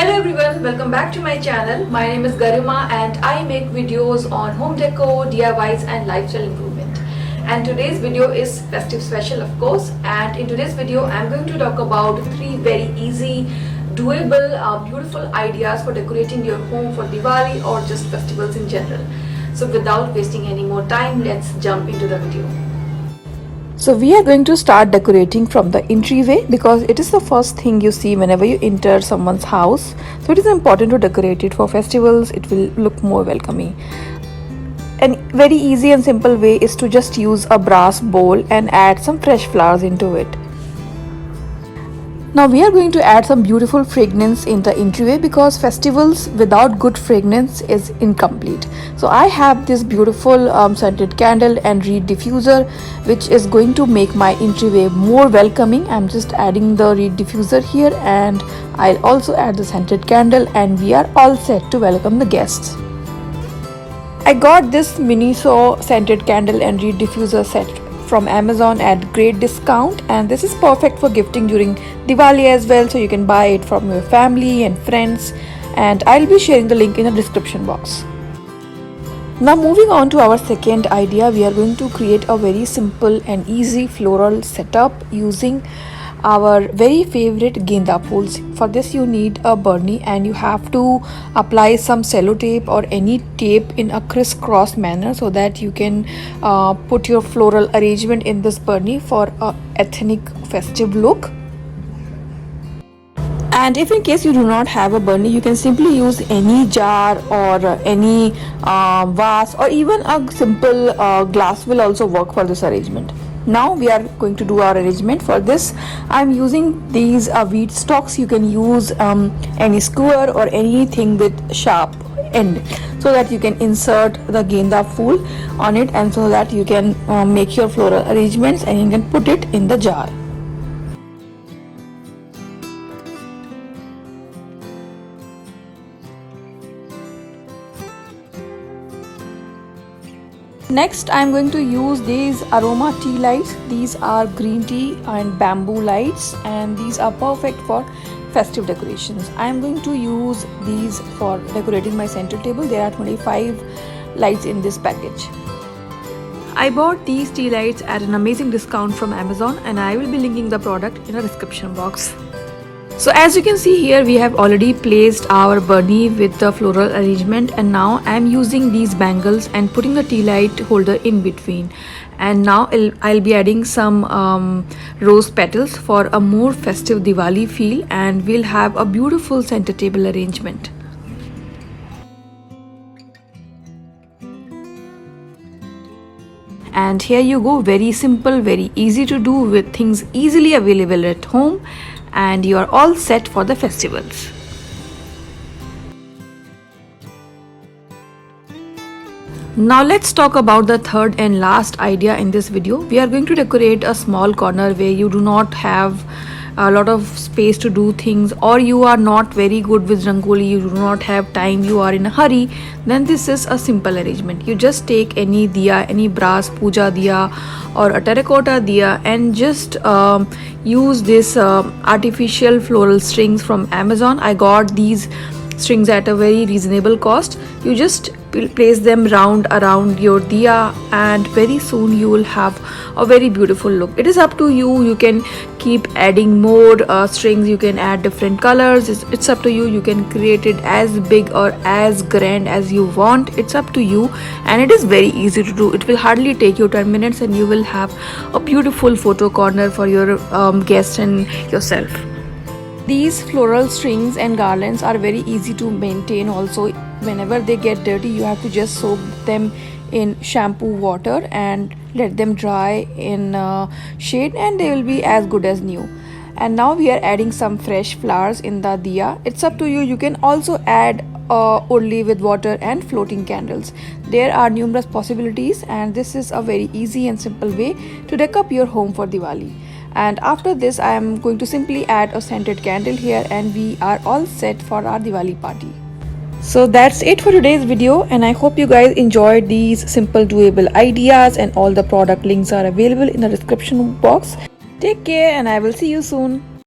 Hello everyone, welcome back to my channel. My name is Garima and I make videos on home decor, DIYs and lifestyle improvement. And today's video is festive special of course, and in today's video I'm going to talk about 3 very easy, doable, beautiful ideas for decorating your home for Diwali or just festivals in general. So without wasting any more time, let's jump into the video. So we are going to start decorating from the entryway because it is the first thing you see whenever you enter someone's house. So it is important to decorate it for festivals. It will look more welcoming. And very easy and simple way is to just use a brass bowl and add some fresh flowers into it. Now we are going to add some beautiful fragrance in the entryway because festivals without good fragrance is incomplete. So I have this beautiful scented candle and reed diffuser which is going to make my entryway more welcoming. I'm just adding the reed diffuser here and I'll also add the scented candle and we are all set to welcome the guests. I got this Miniso scented candle and reed diffuser set from Amazon at great discount, and this is perfect for gifting during Diwali as well, so you can buy it from your family and friends, and I'll be sharing the link in the description box. Now moving on to our second idea, we are going to create a very simple and easy floral setup using our very favorite genda pools. For this you need a burnie and you have to apply some sellotape or any tape in a crisscross manner so that you can put your floral arrangement in this burnie for a ethnic festive look. And if in case you do not have a burnie, you can simply use any jar or any vase, or even a simple glass will also work for this arrangement. Now we are going to do our arrangement. For this I'm using these wheat stalks. You can use any skewer or anything with sharp end so that you can insert the genda fool on it, and so that you can make your floral arrangements and you can put it in the jar. Next I am going to use these aroma tea lights. These are green tea and bamboo lights, and these are perfect for festive decorations. I am going to use these for decorating my center table. There are 25 lights in this package. I bought these tea lights at an amazing discount from Amazon, and I will be linking the product in the description box. So as you can see here, we have already placed our burnie with the floral arrangement, and now I am using these bangles and putting the tea light holder in between. And now I'll be adding some rose petals for a more festive Diwali feel, and we'll have a beautiful center table arrangement. And here you go, very simple, very easy to do, with things easily available at home, and you are all set for the festivals. Now let's talk about the third and last idea in this video. We are going to decorate a small corner where you do not have a lot of space to do things, or you are not very good with rangoli, you do not have time, you are in a hurry. Then this is a simple arrangement. You just take any diya, any brass puja diya or a terracotta diya, and just use this artificial floral strings from Amazon. I got these strings at a very reasonable cost. You just place them round around your diya, and very soon you will have a very beautiful look. It is up to you. You can keep adding more strings, you can add different colors. It's up to you. You can create it as big or as grand as you want. It's up to you, and it is very easy to do. It will hardly take you 10 minutes and you will have a beautiful photo corner for your guests and yourself. These floral strings and garlands are very easy to maintain also. Whenever they get dirty, you have to just soak them in shampoo water and let them dry in shade, and they will be as good as new. And now we are adding some fresh flowers in the diya. It's up to you. You can also add only with water and floating candles. There are numerous possibilities, and this is a very easy and simple way to deck up your home for Diwali. And after this I am going to simply add a scented candle here, and we are all set for our Diwali party. So that's it for today's video, and I hope you guys enjoyed these simple doable ideas, and all the product links are available in the description box. Take care, and I will see you soon.